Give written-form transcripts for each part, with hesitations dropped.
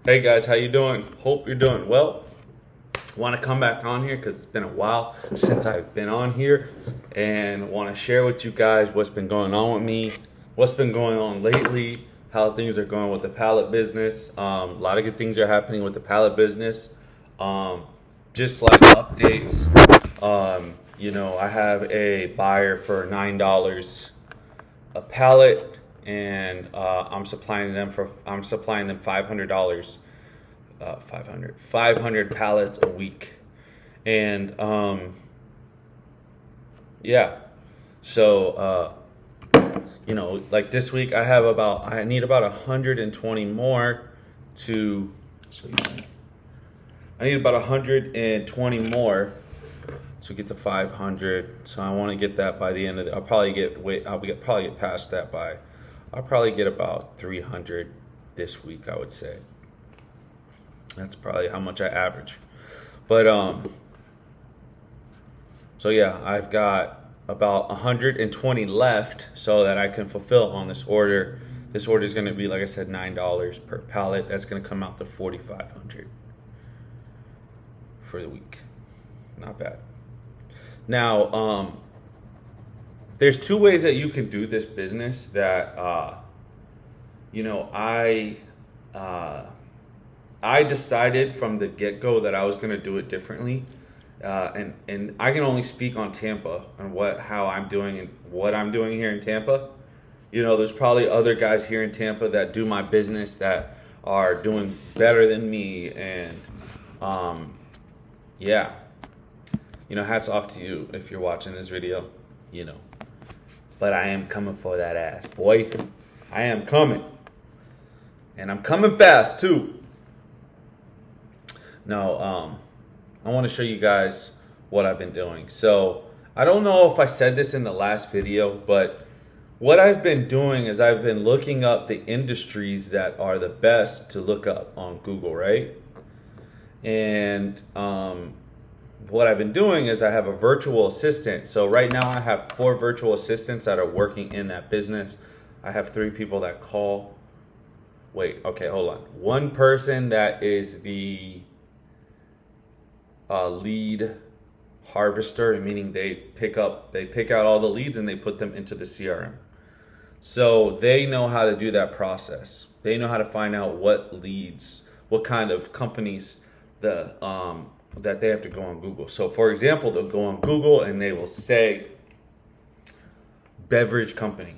Hey guys, how you doing? Hope you're doing well. Want to come back on here because it's been a while since I've been on here, and want to share with you guys what's been going on with me, what's been going on lately, how things are going with the pallet business. A lot of good things are happening with the pallet business. Just like updates. I have a buyer for $9 a pallet, and I'm supplying them $500, 500 pallets a week. And yeah, so like this week I need about 120 more to, I need about 120 more to get to 500. So I want to get that by the end of the, I'll probably get past that by, I'll probably get about 300 this week, I would say. That's probably how much I average. But so yeah, I've got about 120 left so that I can fulfill on this order. This order is going to be, like I said, $9 per pallet. That's going to come out to $4,500 for the week. Not bad. Now, there's two ways that you can do this business that, I decided from the get-go that I was going to do it differently. And I can only speak on Tampa and how I'm doing and what I'm doing here in Tampa. There's probably other guys here in Tampa that do my business that are doing better than me. And, yeah. Hats off to you if you're watching this video, But I am coming for that ass, boy. I am coming. And I'm coming fast, too. Now, I want to show you guys what I've been doing. So, I don't know if I said this in the last video, but what I've been doing is I've been looking up the industries that are the best to look up on Google, right? And, what I've been doing is I have a virtual assistant. So right now I have 4 virtual assistants that are working in that business. I have 3 people that call. Wait, okay, hold on. 1 person that is the lead harvester, meaning they pick out all the leads and they put them into the CRM. So they know how to do that process. They know how to find out what leads, what kind of companies that they have to go on Google. So for example, they'll go on Google and they will say beverage company.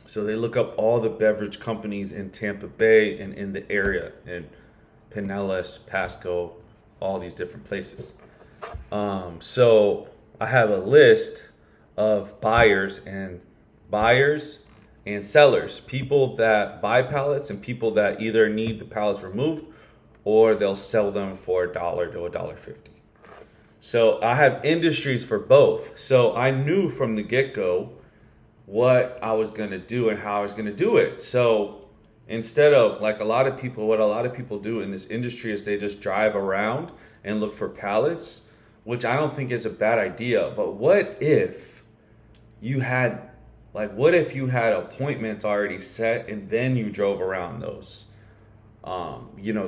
So they look up all the beverage companies in Tampa Bay and in the area, in Pinellas, Pasco, all these different places. So I have a list of buyers and sellers, people that buy pallets and people that either need the pallets removed or they'll sell them for $1 to $1.50. So I have industries for both. So I knew from the get-go what I was going to do and how I was going to do it. So instead of like what a lot of people do in this industry is they just drive around and look for pallets, which I don't think is a bad idea. But what if you had appointments already set and then you drove around those?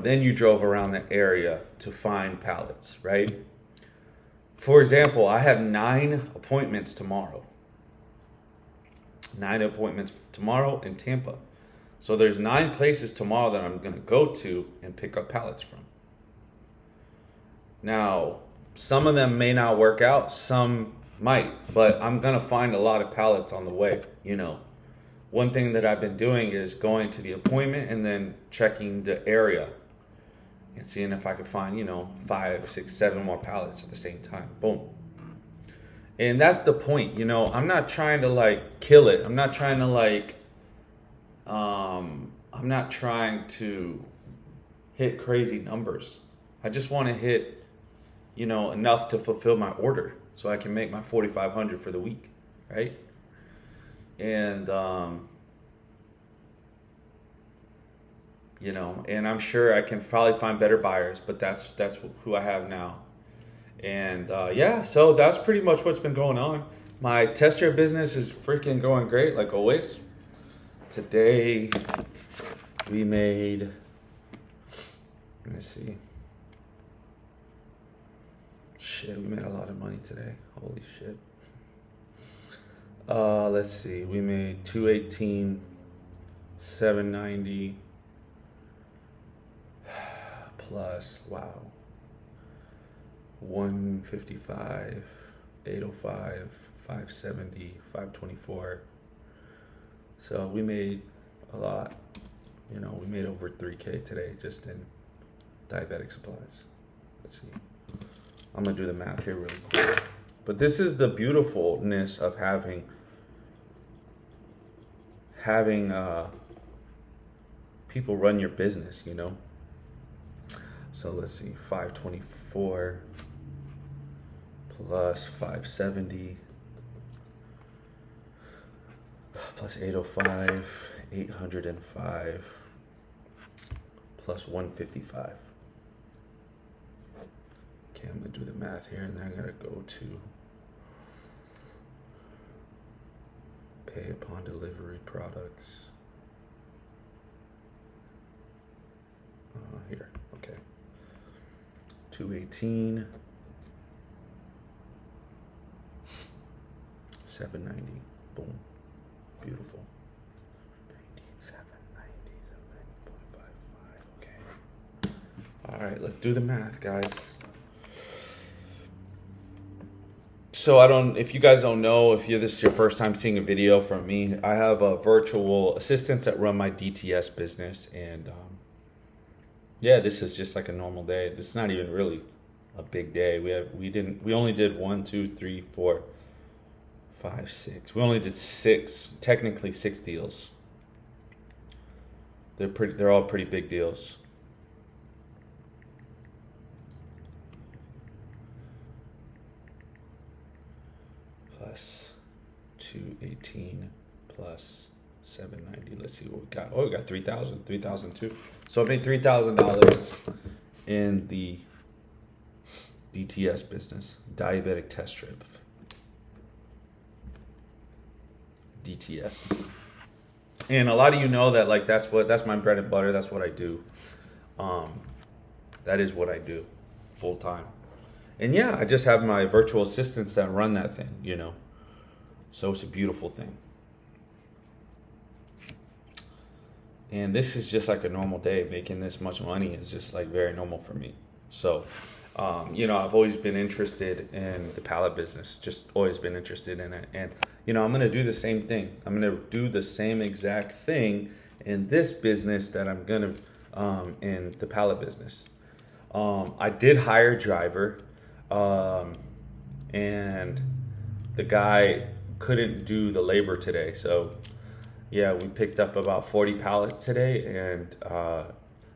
Then you drove around the area to find pallets, right? For example, I have 9 appointments tomorrow. 9 appointments tomorrow in Tampa. So there's 9 places tomorrow that I'm going to go to and pick up pallets from. Now, some of them may not work out, some might, but I'm going to find a lot of pallets on the way, One thing that I've been doing is going to the appointment and then checking the area and seeing if I could find, 5, 6, 7 more pallets at the same time. Boom. And that's the point, I'm not trying to kill it. I'm not trying to I'm not trying to hit crazy numbers. I just want to hit, enough to fulfill my order so I can make my $4,500 for the week, right? And, and I'm sure I can probably find better buyers, but that's who I have now. And, yeah, so that's pretty much what's been going on. My tester business is freaking going great, like always. Today we made Let's see. Shit, we made a lot of money today. Holy shit. Let's see. We made 218, 790 plus, wow, 155, 805, 570, 524. So we made a lot. You know, we made over 3K today just in diabetic supplies. Let's see. I'm gonna do the math here really quick. But this is the beautifulness of having people run your business, you know. So let's see, 524 plus 570 plus 805, 805 plus 155. Okay, I'm gonna do the math here, and then I'm gonna go to pay upon delivery products. Here, okay. 218, 790, boom, beautiful. 790, 790.55, okay. All right, let's do the math, guys. So if you guys don't know, if this is your first time seeing a video from me, I have a virtual assistants that run my DTS business, and yeah, this is just like a normal day. This is not even really a big day. We only did 1, 2, 3, 4, 5, 6. We only did 6, technically 6 deals. They're all pretty big deals. Plus 218 plus 790. Let's see what we got. Oh, we got 3,000, 3,002. So I made $3,000 in the DTS business, diabetic test strip. DTS. And a lot of you know that, like, that's my bread and butter. That's what I do. That is what I do full time. And yeah, I just have my virtual assistants that run that thing, you know. So it's a beautiful thing. And this is just like a normal day. Making this much money is just like very normal for me. So, you know, I've always been interested in the pallet business, just always been interested in it. And, you know, I'm going to do the same thing. I'm going to do the same exact thing in this business that I'm going to, in the pallet business. I did hire a driver, and the guy couldn't do the labor today. So yeah, we picked up about 40 pallets today, and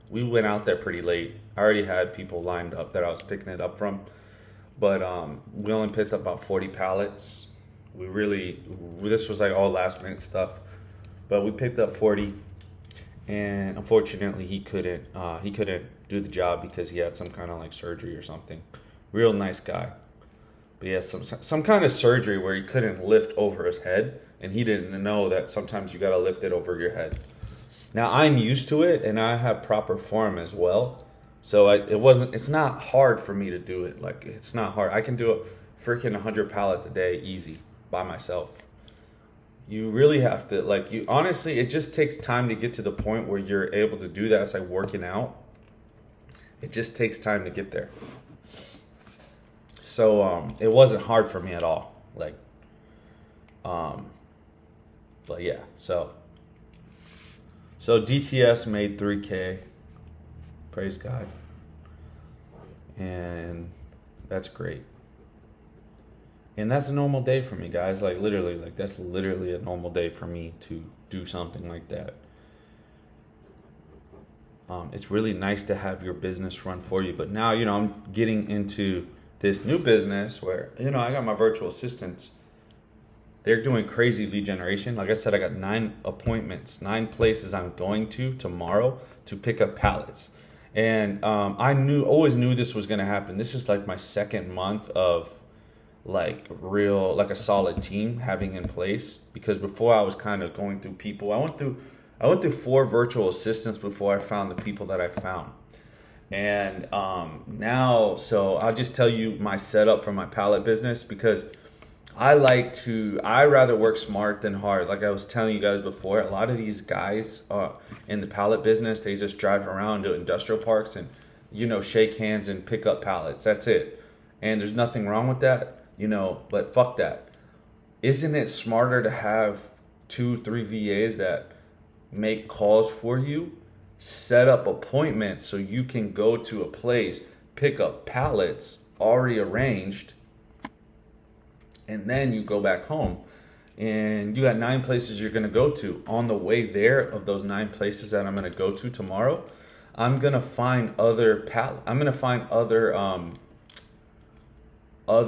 we went out there pretty late. I already had people lined up that I was picking it up from, but we only picked up about 40 pallets. This was like all last minute stuff, but we picked up 40, and unfortunately he couldn't do the job because he had some kind of like surgery or something. Real nice guy. But he had some kind of surgery where he couldn't lift over his head, and he didn't know that sometimes you got to lift it over your head. Now I'm used to it, and I have proper form as well. So it's not hard for me to do it. Like, it's not hard. I can do a freaking 100 pallets a day easy by myself. You really have to, honestly, it just takes time to get to the point where you're able to do that. It's like working out. It just takes time to get there. So it wasn't hard for me at all. But yeah, so DTS made 3K. Praise God. And that's great. And that's a normal day for me, guys. Like, literally, that's literally a normal day for me to do something like that. It's really nice to have your business run for you. But now, you know, I'm getting into this new business where, you know, I got my virtual assistants. They're doing crazy lead generation. Like I said, I got 9 appointments, 9 places I'm going to tomorrow to pick up pallets. And I always knew this was going to happen. This is like my second month of like a solid team having in place, because before I was kind of going through people. I went through 4 virtual assistants before I found the people that I found. And now, so I'll just tell you my setup for my pallet business, because I rather work smart than hard. Like I was telling you guys before, a lot of these guys in the pallet business, they just drive around to industrial parks and, shake hands and pick up pallets. That's it. And there's nothing wrong with that, but fuck that. Isn't it smarter to have 2-3 VAs that make calls for you, set up appointments so you can go to a place, pick up pallets already arranged, and then you go back home and you got 9 places you're going to go to. On the way there, of those 9 places that I'm going to go to tomorrow, I'm going to find other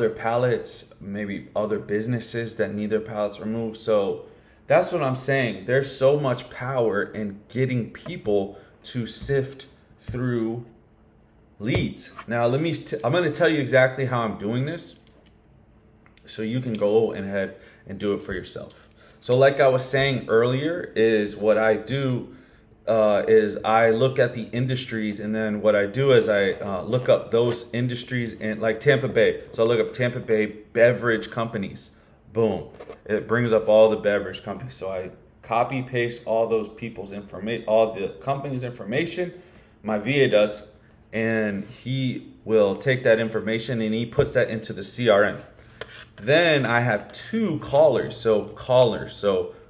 pallets, maybe other businesses that need their pallets removed. So that's what I'm saying. There's so much power in getting people to sift through leads. Now, I'm going to tell you exactly how I'm doing this, so you can go ahead and do it for yourself. So like I was saying earlier, is what I do is I look at the industries, and then what I do is I look up those industries, and like Tampa Bay. So I look up Tampa Bay beverage companies. Boom. It brings up all the beverage companies. So I copy paste all those people's information, all the company's information. My VA does, and he will take that information and he puts that into the CRM. Then I have 2 callers. So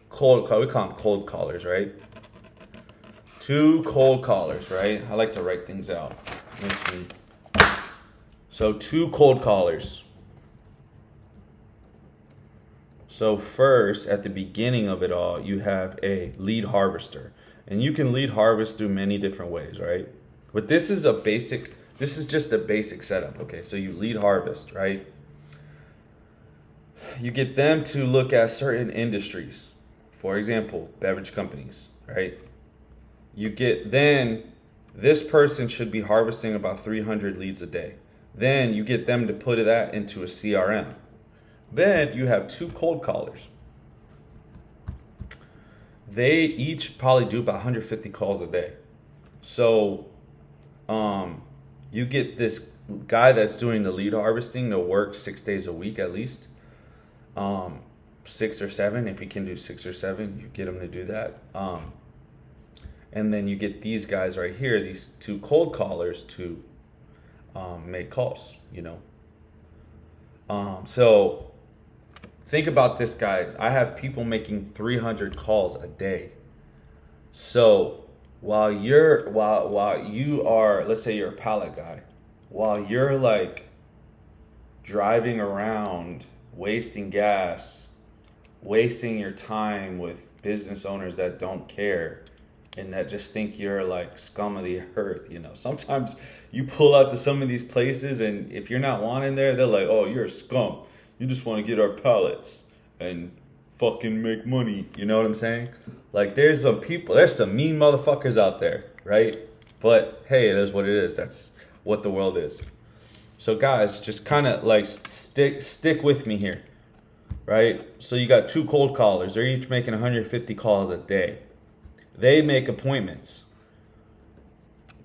cold call, we call them cold callers, right? 2 cold callers, right? I like to write things out. So 2 cold callers. So first, at the beginning of it all, you have a lead harvester. And you can lead harvest through many different ways, right? But this is just a basic setup, okay? So you lead harvest, right? You get them to look at certain industries. For example, beverage companies, right? Then this person should be harvesting about 300 leads a day. Then you get them to put that into a CRM. Then you have 2 cold callers. They each probably do about 150 calls a day. So you get this guy that's doing the lead harvesting to work 6 days a week at least. 6 or 7, if you can do 6 or 7, you get him to do that. And then you get these guys right here, these 2 cold callers, to make calls, So think about this, guys. I have people making 300 calls a day. So while you are, let's say you're a pallet guy, while you're like driving around, wasting gas, wasting your time with business owners that don't care and that just think you're like scum of the earth, Sometimes you pull out to some of these places, and if you're not wanted there, they're like, oh, you're a scum. You just want to get our pallets and fucking make money. You know what I'm saying? Like, there's some mean motherfuckers out there, right? But hey, it is what it is. That's what the world is. So guys, just kind of like stick with me here, right? So you got 2 cold callers. They're each making 150 calls a day. They make appointments.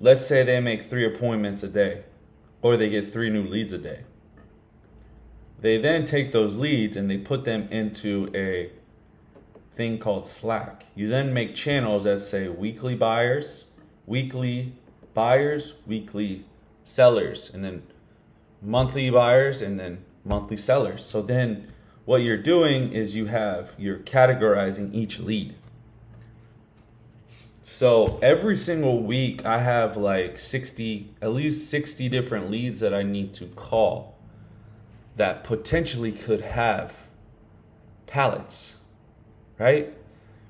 Let's say they make 3 appointments a day, or they get 3 new leads a day. They then take those leads and they put them into a thing called Slack. You then make channels that say weekly buyers, weekly sellers, and then monthly buyers, and then monthly sellers. So then what you're doing is you're categorizing each lead. So every single week I have like at least 60 different leads that I need to call that potentially could have pallets, right?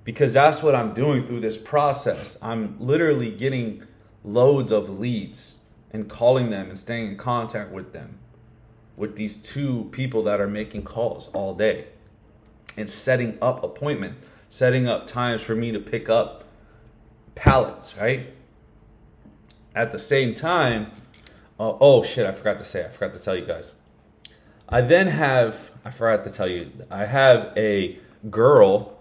Because that's what I'm doing through this process. I'm literally getting loads of leads and calling them and staying in contact with them, with these 2 people that are making calls all day, and setting up appointments, setting up times for me to pick up pallets, right? At the same time, oh shit, I forgot to tell you guys. I forgot to tell you, I have a girl,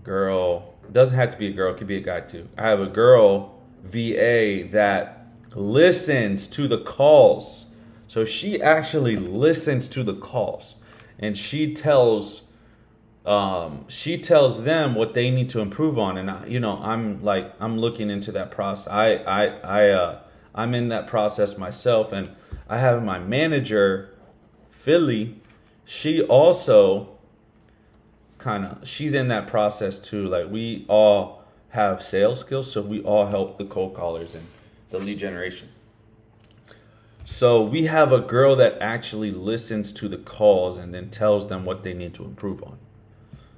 it doesn't have to be a girl, it could be a guy too. I have a girl VA that listens to the calls. So she actually listens to the calls, and she tells them what they need to improve on. And I'm looking into that process. I'm in that process myself, and I have my manager, Philly. She also she's in that process too. Like, we all have sales skills, so we all help the cold callers and the lead generation. So we have a girl that actually listens to the calls and then tells them what they need to improve on.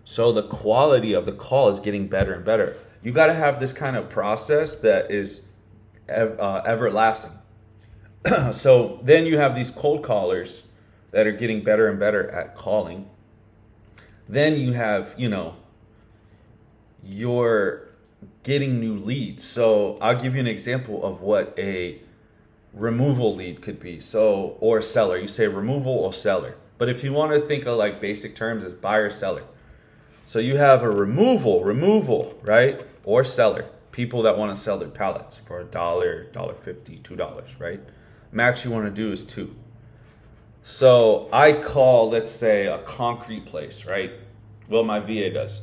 So the quality of the call is getting better and better. You got to have this kind of process that is everlasting. So then you have these cold callers that are getting better and better at calling. Then you have, you're getting new leads. So I'll give you an example of what a removal lead could be. So, or seller. You say removal or seller. But if you want to think of like basic terms, as buyer, seller. So you have a removal, right? Or seller. People that want to sell their pallets for $1, $1.50, $2, right? Max you want to do is $2. So I call, let's say, a concrete place, right? Well, my VA does.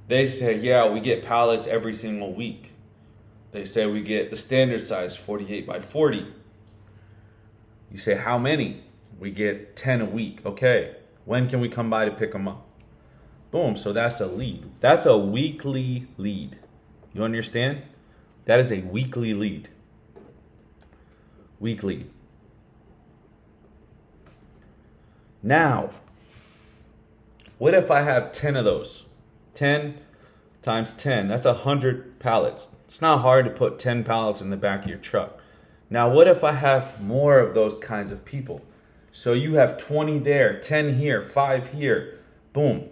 They say, yeah, we get pallets every single week. They say we get the standard size, 48 by 40. You say, how many? We get 10 a week. Okay, when can we come by to pick them up? Boom, so that's a lead. That's a weekly lead. You understand? That is a weekly lead. Weekly. Now, what if I have 10 of those? 10 times 10, that's 100 pallets. It's not hard to put 10 pallets in the back of your truck. Now, what if I have more of those kinds of people? So you have 20 there, 10 here, 5 here, boom.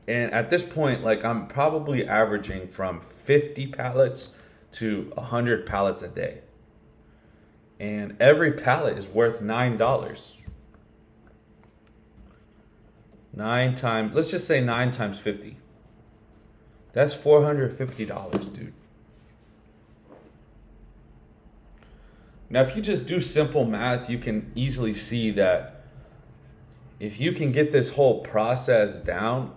And at this point, like, I'm probably averaging from 50 pallets to 100 pallets a day. And every pallet is worth $9. 9 times, let's just say 9 times 50. That's $450, dude. Now, if you just do simple math, you can easily see that if you can get this whole process down,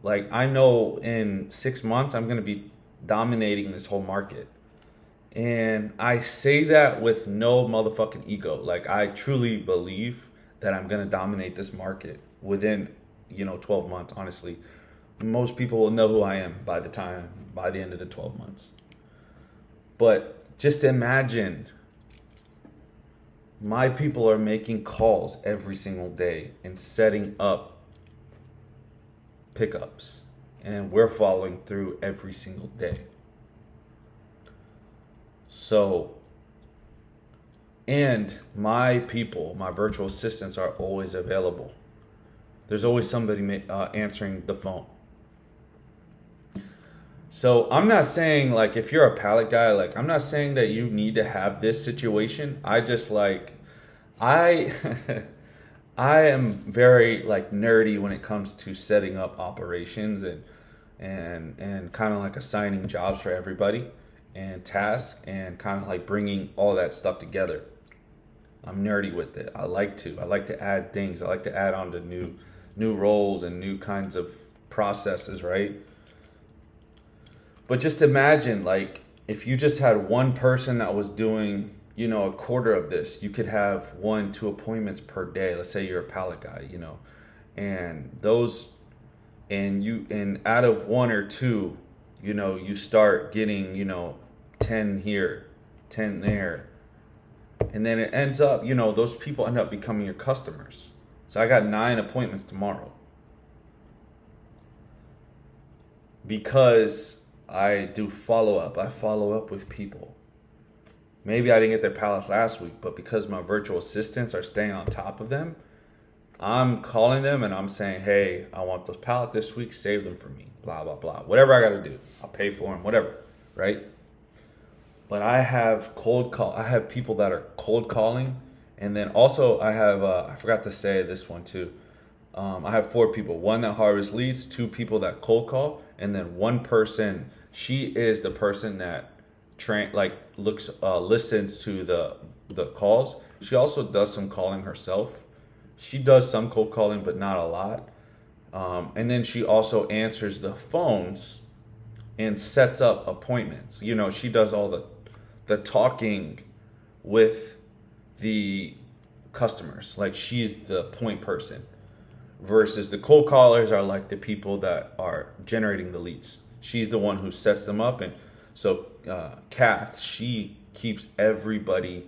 like, I know in 6 months, I'm going to be dominating this whole market. And I say that with no motherfucking ego. Like, I truly believe that I'm going to dominate this market within, 12 months, honestly. Most people will know who I am by the end of the 12 months. But just imagine, my people are making calls every single day and setting up pickups, and we're following through every single day. So, and my people, my virtual assistants, are always available. There's always somebody answering the phone. So I'm not saying, like, if you're a pallet guy, like, I'm not saying that you need to have this situation. I just, like, I am very, like, nerdy when it comes to setting up operations and kind of like assigning jobs for everybody and tasks and kind of like bringing all that stuff together. I'm nerdy with it. I like to add things. I like to add on to new roles and new kinds of processes, right? But just imagine, like, if you just had one person that was doing, a quarter of this, you could have 1-2 appointments per day. Let's say you're a pallet guy, and those, and out of 1 or 2, you start getting, 10 here, 10 there. And then it ends up, those people end up becoming your customers. So I got 9 appointments tomorrow. Because I do follow-up. I follow up with people. Maybe I didn't get their pallets last week, but because my virtual assistants are staying on top of them, I'm calling them and I'm saying, hey, I want those pallets this week. Save them for me. Blah, blah, blah. Whatever I got to do. I'll pay for them. Whatever. Right? But I have people that are cold calling. And then also I have, I forgot to say this one too. I have 4 people. 1 that harvests leads, 2 people that cold call, and then 1 person. She is the person that listens to the calls. She also does some calling herself. She does some cold calling, but not a lot. And then she also answers the phones and sets up appointments. You know, she does all the talking with the customers. Like, she's the point person, versus the cold callers are like the people that are generating the leads. She's the one who sets them up. And so Kath, she keeps everybody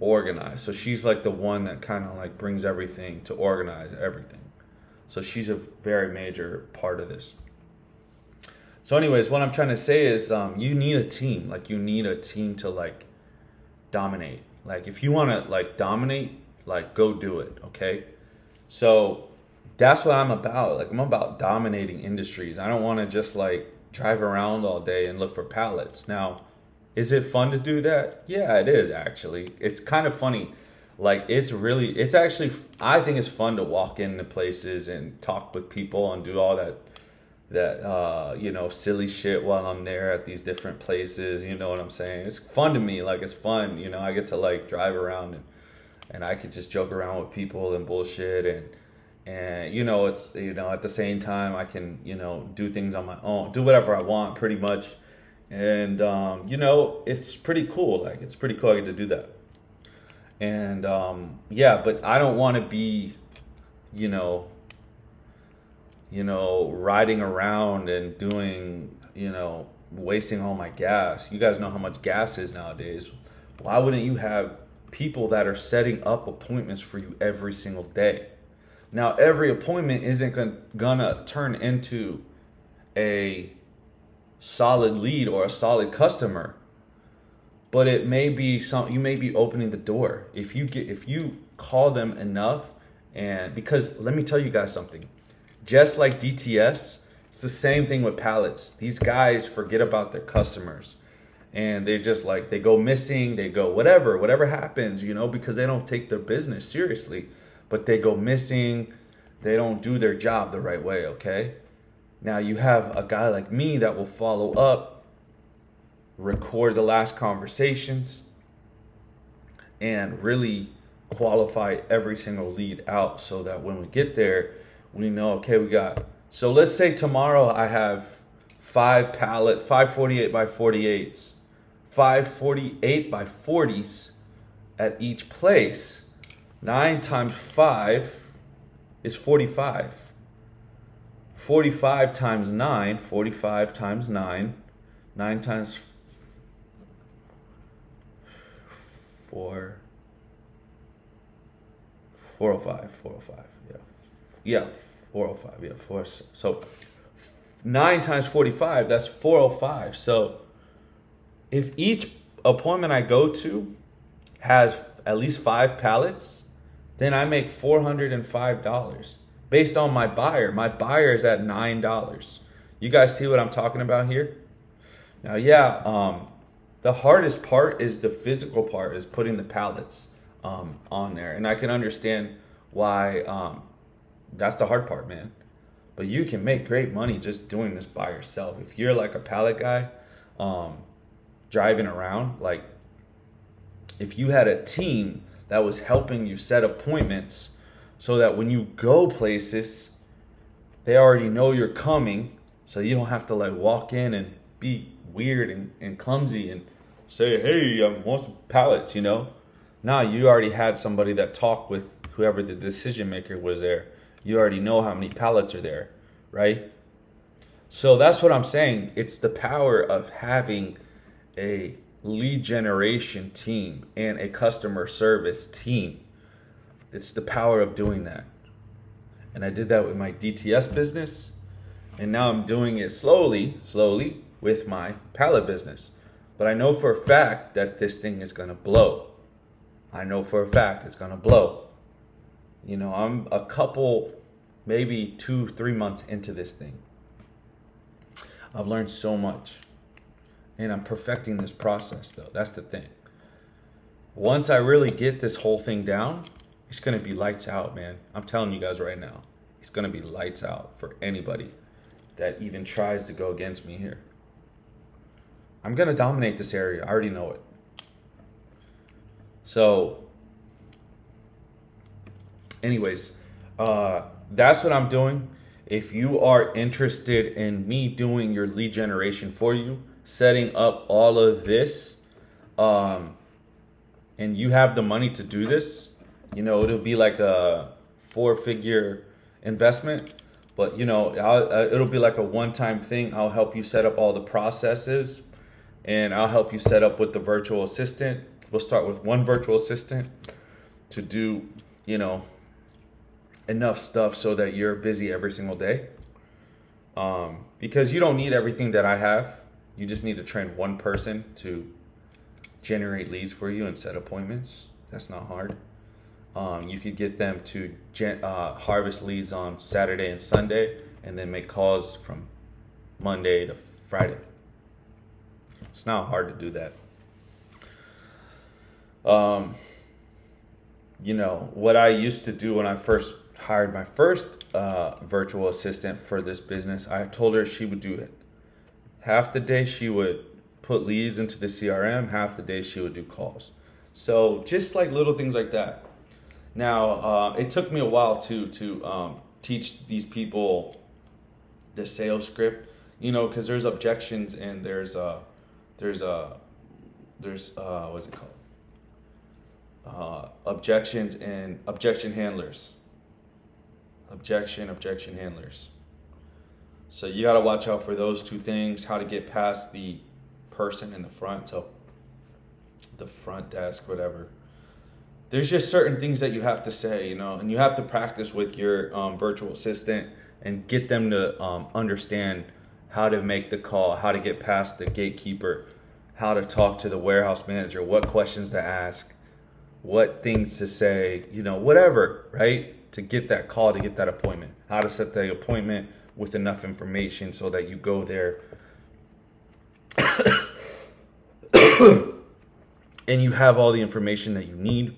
organized. So she's like the one that kind of like brings everything to organize everything. So she's a very major part of this. So anyways, what I'm trying to say is you need a team. Like, you need a team to like dominate. Like, if you want to like dominate, like, go do it. Okay. So that's what I'm about. Like, I'm about dominating industries. I don't want to just like drive around all day and look for pallets. Now, is it fun to do that? Yeah, it is actually. It's kind of funny. Like, it's actually, I think it's fun to walk into places and talk with people and do all that you know, silly shit while I'm there at these different places. You know what I'm saying? It's fun to me. Like, it's fun. You know, I get to like drive around and I could just joke around with people and bullshit and you know, it's, you know, at the same time I can, you know, do things on my own, do whatever I want pretty much. And you know, it's pretty cool. Like, it's pretty cool I get to do that. And yeah, but I don't want to be, you know, riding around and doing, you know, wasting all my gas. You guys know how much gas is nowadays. Why wouldn't you have people that are setting up appointments for you every single day? Now, every appointment isn't gonna turn into a solid lead or a solid customer, but it may be you may be opening the door if you call them enough. And because let me tell you guys something, just like DTS, it's the same thing with pallets. These guys forget about their customers, and they just like, they go missing, they go whatever happens, you know, because they don't take their business seriously, but they go missing, they don't do their job the right way. Okay, now you have a guy like me that will follow up, record the last conversations, and really qualify every single lead out so that when we get there, we know, okay, so let's say tomorrow I have 5 48 by 48s, 5 48 by 40s at each place. 9 times 5 is 45. 45 times 9, 45 times 9, 9 times 4, 405, yeah, 405, yeah, 4. So 9 times 45, that's 405. So if each appointment I go to has at least 5 pallets, then I make $405 based on my buyer. My buyer is at $9. You guys see what I'm talking about here? Now, yeah, the hardest part is the physical part, is putting the pallets on there. And I can understand why that's the hard part, man. But you can make great money just doing this by yourself. If you're like a pallet guy driving around, like if you had a team that was helping you set appointments so that when you go places, they already know you're coming, so you don't have to like walk in and be weird and clumsy and say, hey, I want some pallets, you know? Now you already had somebody that talked with whoever the decision maker was there. You already know how many pallets are there, right? So that's what I'm saying. It's the power of having a lead generation team and a customer service team. It's the power of doing that. And I did that with my DTS business, and now I'm doing it slowly with my pallet business. But I know for a fact that this thing is going to blow. I know for a fact it's going to blow. You know, I'm a couple, maybe 2-3 months into this thing. I've learned so much. And I'm perfecting this process, though. That's the thing. Once I really get this whole thing down, it's going to be lights out, man. I'm telling you guys right now. It's going to be lights out for anybody that even tries to go against me here. I'm going to dominate this area. I already know it. So anyways, that's what I'm doing. If you are interested in me doing your lead generation for you, setting up all of this, and you have the money to do this, you know, it'll be like a 4-figure investment, but you know, it'll be like a one-time thing. I'll help you set up all the processes, and I'll help you set up with the virtual assistant. We'll start with one virtual assistant to do, you know, enough stuff so that you're busy every single day. Because you don't need everything that I have. You just need to train one person to generate leads for you and set appointments. That's not hard. You could get them to harvest leads on Saturday and Sunday, and then make calls from Monday to Friday. It's not hard to do that. You know, what I used to do when I first hired my first virtual assistant for this business, I told her she would do it. Half the day she would put leads into the CRM, half the day she would do calls. So just like little things like that. Now, it took me a while to teach these people the sales script, you know, because there's objections and there's what's it called? Objections and objection handlers. Objection handlers. So you got to watch out for those two things, how to get past the person in the front, so the front desk, whatever. There's just certain things that you have to say, you know, and you have to practice with your virtual assistant and get them to understand how to make the call, how to get past the gatekeeper, how to talk to the warehouse manager, what questions to ask, what things to say, you know, whatever, right? To get that call, to get that appointment, how to set the appointment with enough information so that you go there and you have all the information that you need.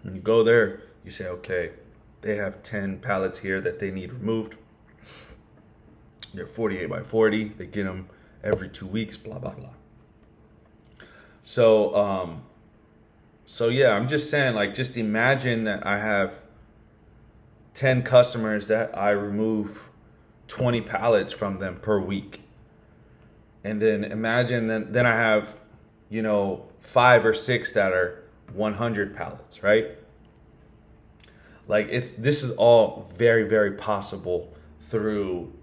When you go there, you say, okay, they have 10 pallets here that they need removed. They're 48 by 40. They get them every 2 weeks, blah, blah, blah. So yeah, I'm just saying, like, just imagine that I have 10 customers that I remove 20 pallets from them per week. And then imagine then I have, you know, 5 or 6 that are 100 pallets, right? Like, this is all very, very possible through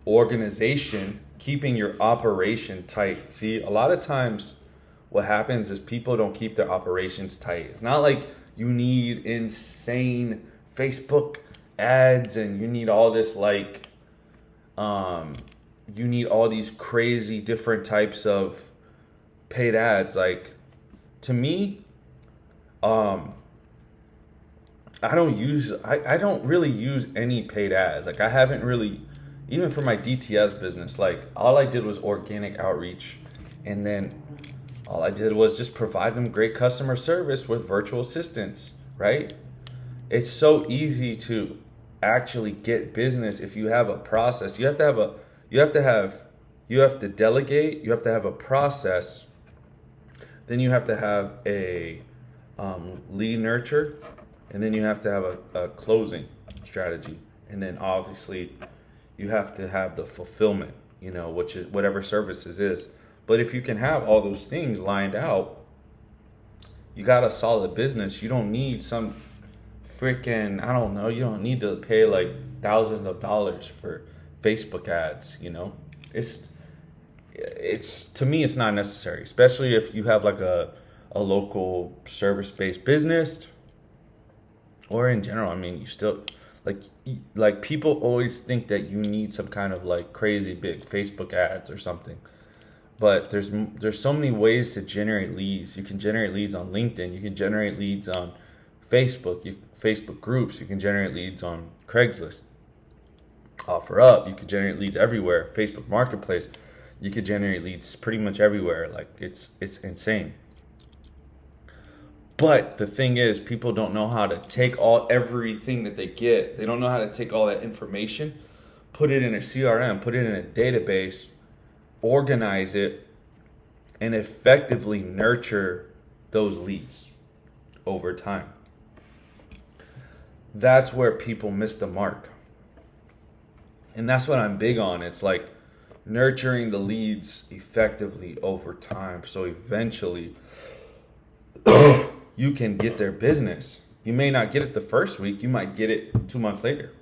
organization, keeping your operation tight. See, a lot of times what happens is people don't keep their operations tight. It's not like you need insane Facebook ads and you need all this, like, you need all these crazy different types of paid ads. Like, to me, I don't really use any paid ads. Like, I haven't really, even for my DTS business, like, all I did was organic outreach, and then all I did was just provide them great customer service with virtual assistants, right? It's so easy to actually get business if you have a process. You have to delegate, you have to have a process, then you have to have a lead nurture, and then you have to have a closing strategy, and then obviously you have to have the fulfillment, you know, which is whatever services is. But if you can have all those things lined out, you got a solid business. You don't need some freaking, I don't know, you don't need to pay like thousands of dollars for Facebook ads, you know. It's to me, it's not necessary, especially if you have like a local service-based business, or in general. I mean, you still, like people always think that you need some kind of like crazy big Facebook ads or something. But there's so many ways to generate leads. You can generate leads on LinkedIn. You can generate leads on Facebook. Facebook groups. You can generate leads on Craigslist. OfferUp. You can generate leads everywhere. Facebook Marketplace. You can generate leads pretty much everywhere. Like, it's insane. But the thing is, people don't know how to take everything that they get. They don't know how to take all that information, put it in a CRM, put it in a database, organize it, and effectively nurture those leads over time. That's where people miss the mark. And that's what I'm big on. It's like nurturing the leads effectively over time. So eventually you can get their business. You may not get it the first week. You might get it 2 months later.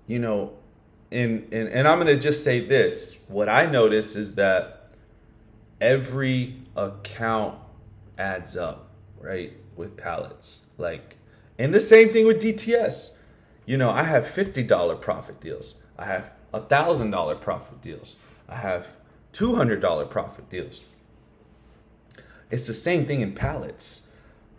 You know, and I'm going to just say this. What I notice is that every account adds up, right? With pallets. Like, and the same thing with DTS. You know, I have $50 profit deals. I have $1,000 profit deals. I have $200 profit deals. It's the same thing in pallets.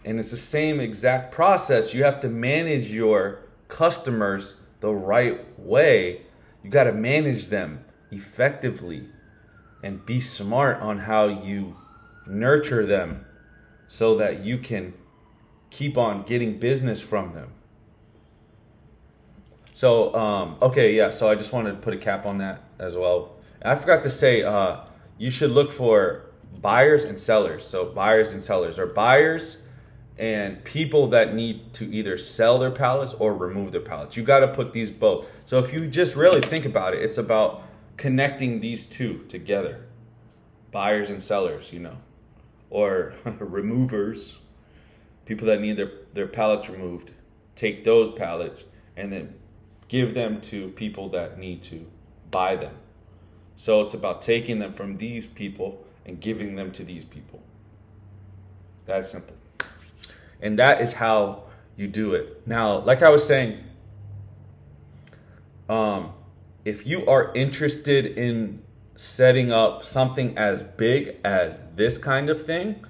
And it's the same exact process. You have to manage your customers the right way. You got to manage them effectively and be smart on how you nurture them so that you can keep on getting business from them. So, okay, yeah, so I just wanted to put a cap on that as well. I forgot to say, you should look for buyers and sellers. So buyers and sellers, or buyers and people that need to either sell their pallets or remove their pallets. You got to put these both. So if you just really think about it, it's about connecting these two together. Buyers and sellers, you know, or removers, people that need their pallets removed. Take those pallets and then give them to people that need to buy them. So it's about taking them from these people and giving them to these people. That's simple. And that is how you do it. Now, like I was saying, if you are interested in setting up something as big as this kind of thing,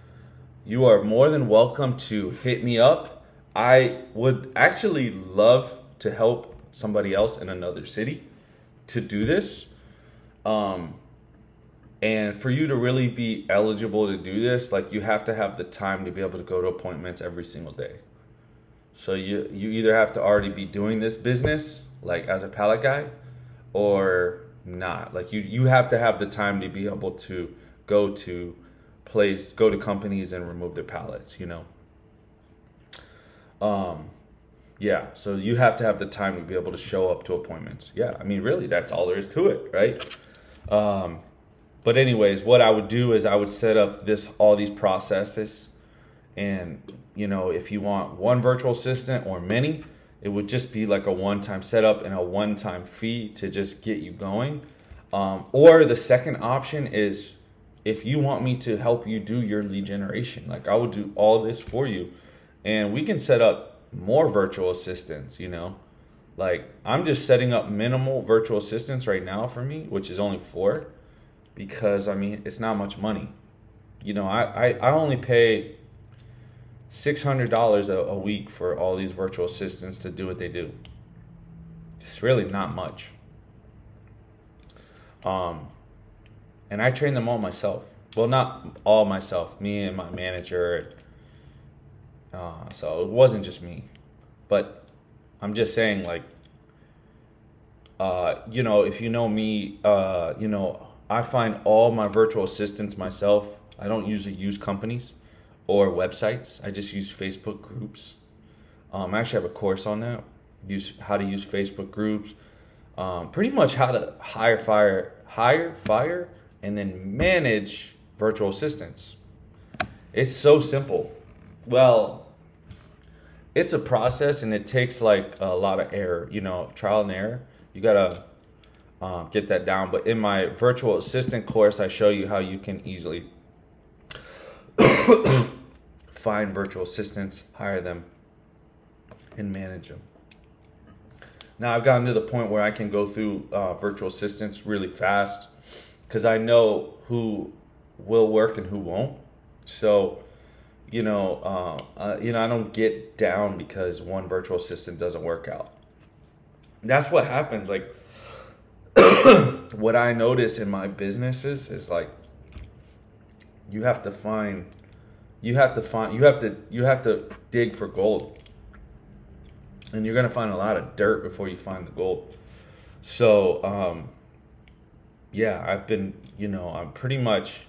you are more than welcome to hit me up. I would actually love to help somebody else in another city to do this. And for you to really be eligible to do this, like, you have to have the time to be able to go to appointments every single day. So you either have to already be doing this business, like as a pallet guy, or not. Like you have to have the time to be able to go to companies and remove their pallets, you know. Yeah, so you have to have the time to be able to show up to appointments. Yeah, I mean, really, that's all there is to it, right? But anyways, what I would do is I would set up all these processes, and, you know, if you want one virtual assistant or many, it would just be like a one-time setup and a one-time fee to just get you going. Or the second option is, if you want me to help you do your lead generation, like, I would do all this for you, and we can set up more virtual assistants, you know. Like, I'm just setting up minimal virtual assistants right now for me, which is only 4, because, I mean, it's not much money. You know, I only pay $600 a week for all these virtual assistants to do what they do. It's really not much. And I train them all myself. Well, not all myself, me and my manager. So it wasn't just me. But I'm just saying, like, you know, if you know me, you know, I find all my virtual assistants myself. I don't usually use companies or websites. I just use Facebook groups. I actually have a course on that. How to use Facebook groups. Pretty much how to hire, fire, and then manage virtual assistants. It's so simple. Well, it's a process, and it takes like a lot of error, you know, trial and error. You gotta get that down. But in my virtual assistant course, I show you how you can easily find virtual assistants, hire them, and manage them. Now, I've gotten to the point where I can go through virtual assistants really fast, because I know who will work and who won't. So, you know, I don't get down because one virtual assistant doesn't work out. That's what happens. Like, what I notice in my businesses is, like, you have to dig for gold. And you're going to find a lot of dirt before you find the gold. So, yeah, I've been, I'm pretty much,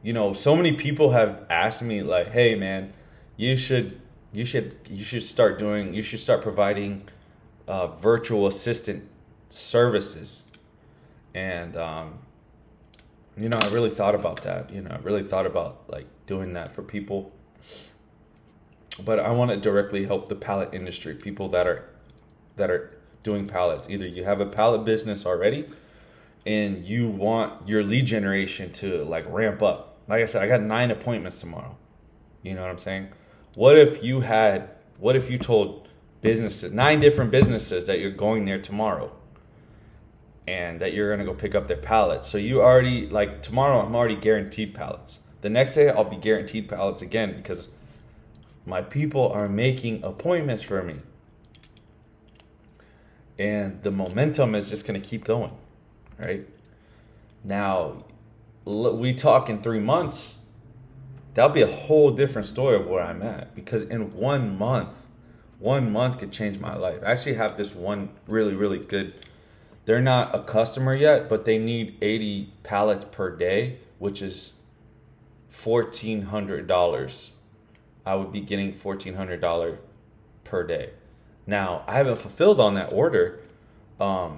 so many people have asked me like, hey man, you should you should start providing virtual assistant services. And I really thought about that. I really thought about like doing that for people. But I want to directly help the pallet industry, people that are doing pallets. Either you have a pallet business already and you want your lead generation to like ramp up. Like I said, I got 9 appointments tomorrow. You know what I'm saying? What if you told businesses, 9 different businesses, that you're going there tomorrow and that you're going to go pick up their pallets? So you already, like tomorrow, I'm already guaranteed pallets. The next day I'll be guaranteed pallets again because my people are making appointments for me. And the momentum is just going to keep going, right? Now, we talk in 3 months, that'll be a whole different story of where I'm at. Because in 1 month could change my life. I actually have this one really, really good, they're not a customer yet, but they need 80 pallets per day, which is $1,400. I would be getting $1,400 per day. Now, I haven't fulfilled on that order. I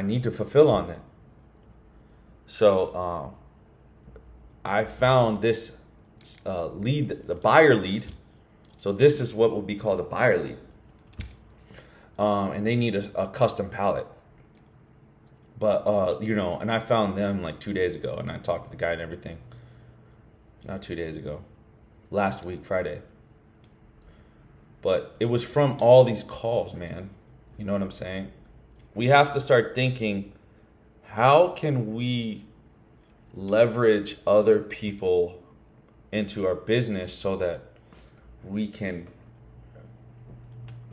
need to fulfill on it. So I found this lead, the buyer lead. So this is what would be called a buyer lead. And they need a custom pallet. But, and I found them like 2 days ago, and I talked to the guy and everything. Not 2 days ago, last week, Friday. But it was from all these calls, man. You know what I'm saying? We have to start thinking, how can we leverage other people into our business so that we can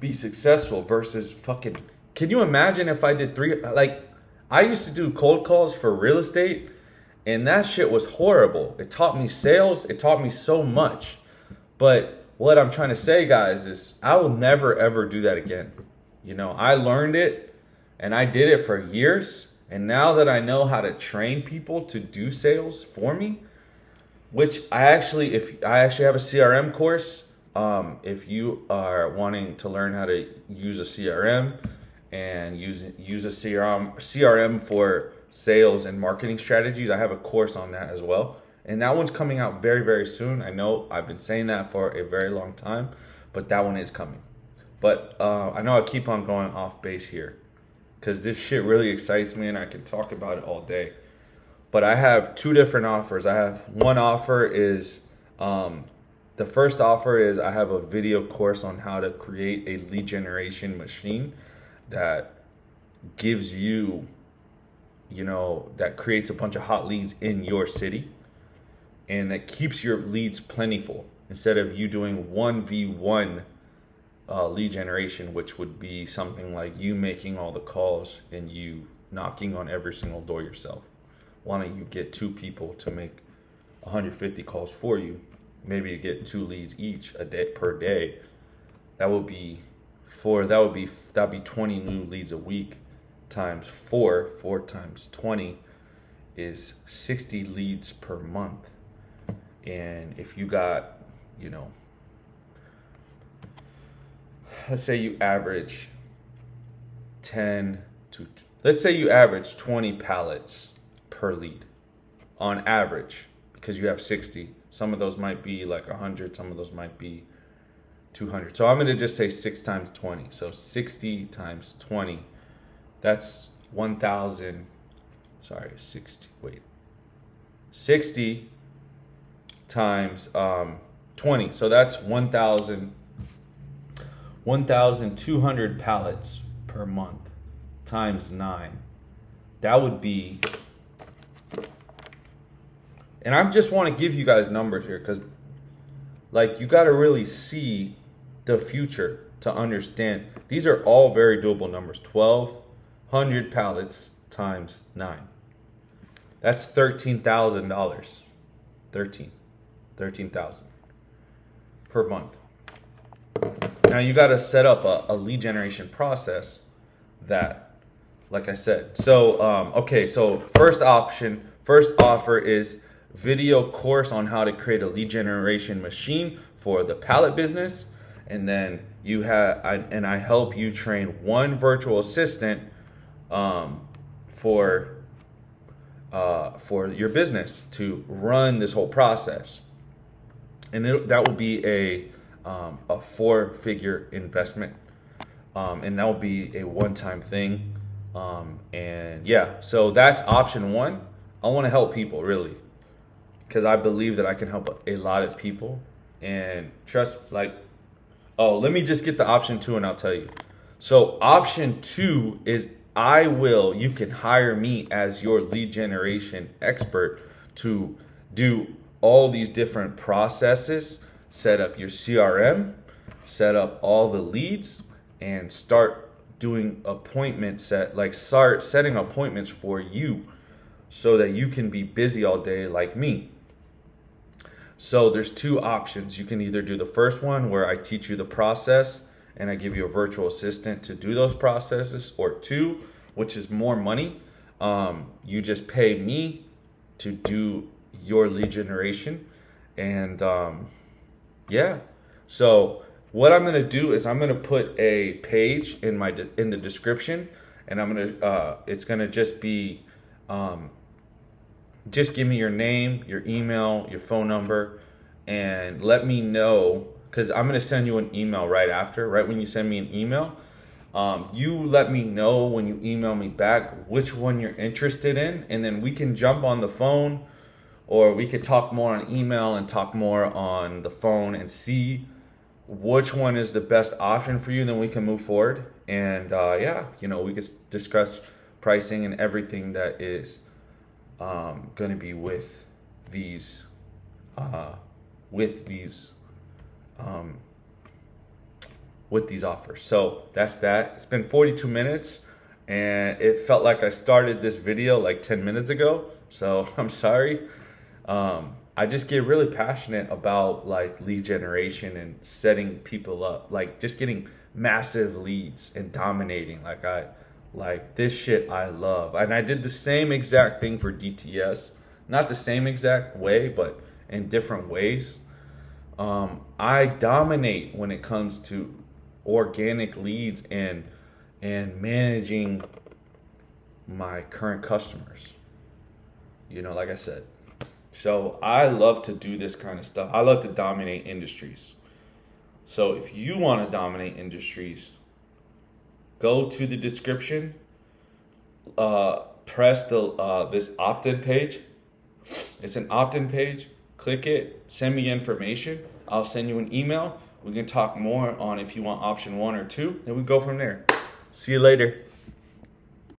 be successful versus fucking... Can you imagine if I did I used to do cold calls for real estate, and that shit was horrible. It taught me sales. It taught me so much. But what I'm trying to say, guys, is I will never, ever do that again. I learned it, and I did it for years. And now that I know how to train people to do sales for me, which I actually have a CRM course. If you are wanting to learn how to use a CRM and use a CRM for sales and marketing strategies, I have a course on that as well. And that one's coming out very, very soon. I know I've been saying that for a very long time, but that one is coming. But I know I keep on going off base here because this shit really excites me and I can talk about it all day. But I have 2 different offers. I have one offer is, the first offer is I have a video course on how to create a lead generation machine that gives you, that creates a bunch of hot leads in your city and that keeps your leads plentiful instead of you doing 1v1 lead generation, which would be something like you making all the calls and you knocking on every single door yourself. Why don't you get 2 people to make 150 calls for you? Maybe you get 2 leads each a day per day. That'd be 20 new leads a week times 4 times 20 is 60 leads per month. And if you got, let's say you average 20 pallets per lead on average, because you have 60. Some of those might be like 100, some of those might be 200. So I'm going to just say 6 times 20. So 60 times 20, that's 1,000. Sorry, 60 times 20. So that's 1,200 pallets per month times 9. That would be, and I just want to give you guys numbers here because you got to really see the future to understand. These are all very doable numbers. 1,200 pallets times 9. That's $13,000. 13,000 per month. Now you got to set up a lead generation process that like I said. So, okay, so first offer is video course on how to create a lead generation machine for the pallet business. And then I help you train one virtual assistant for your business to run this whole process. And that will be a 4-figure investment. And that will be a one-time thing. And yeah, so that's option one. I want to help people, really, because I believe that I can help a lot of people. And let me just get the option two and I'll tell you. So option two is you can hire me as your lead generation expert to do all these different processes, set up your CRM, set up all the leads, and start doing start setting appointments for you so that you can be busy all day like me. So there's two options. You can either do the first one where I teach you the process and I give you a virtual assistant to do those processes, or two, which is more money. You just pay me to do your lead generation. And yeah, so what I'm gonna do is I'm gonna put a page in the description, and it's gonna just be just give me your name, your email, your phone number, and let me know, because I'm gonna send you an email right when you send me an email. You let me know when you email me back which one you're interested in, and then we can jump on the phone, or we could talk more on email and talk more on the phone and see which one is the best option for you. Then we can move forward. And yeah, we could discuss pricing and everything that is going to be with these offers. So that's that. It's been 42 minutes and it felt like I started this video like 10 minutes ago. So I'm sorry. I just get really passionate about like lead generation and setting people up, like just getting massive leads and dominating. Like this shit I love. And I did the same exact thing for DTS, not the same exact way, but in different ways. I dominate when it comes to organic leads and managing my current customers, like I said. So I love to do this kind of stuff. I love to dominate industries. So if you want to dominate industries, go to the description, press this opt-in page. It's an opt-in page. Click it, send me information. I'll send you an email. We can talk more on if you want option one or two, and we go from there. See you later.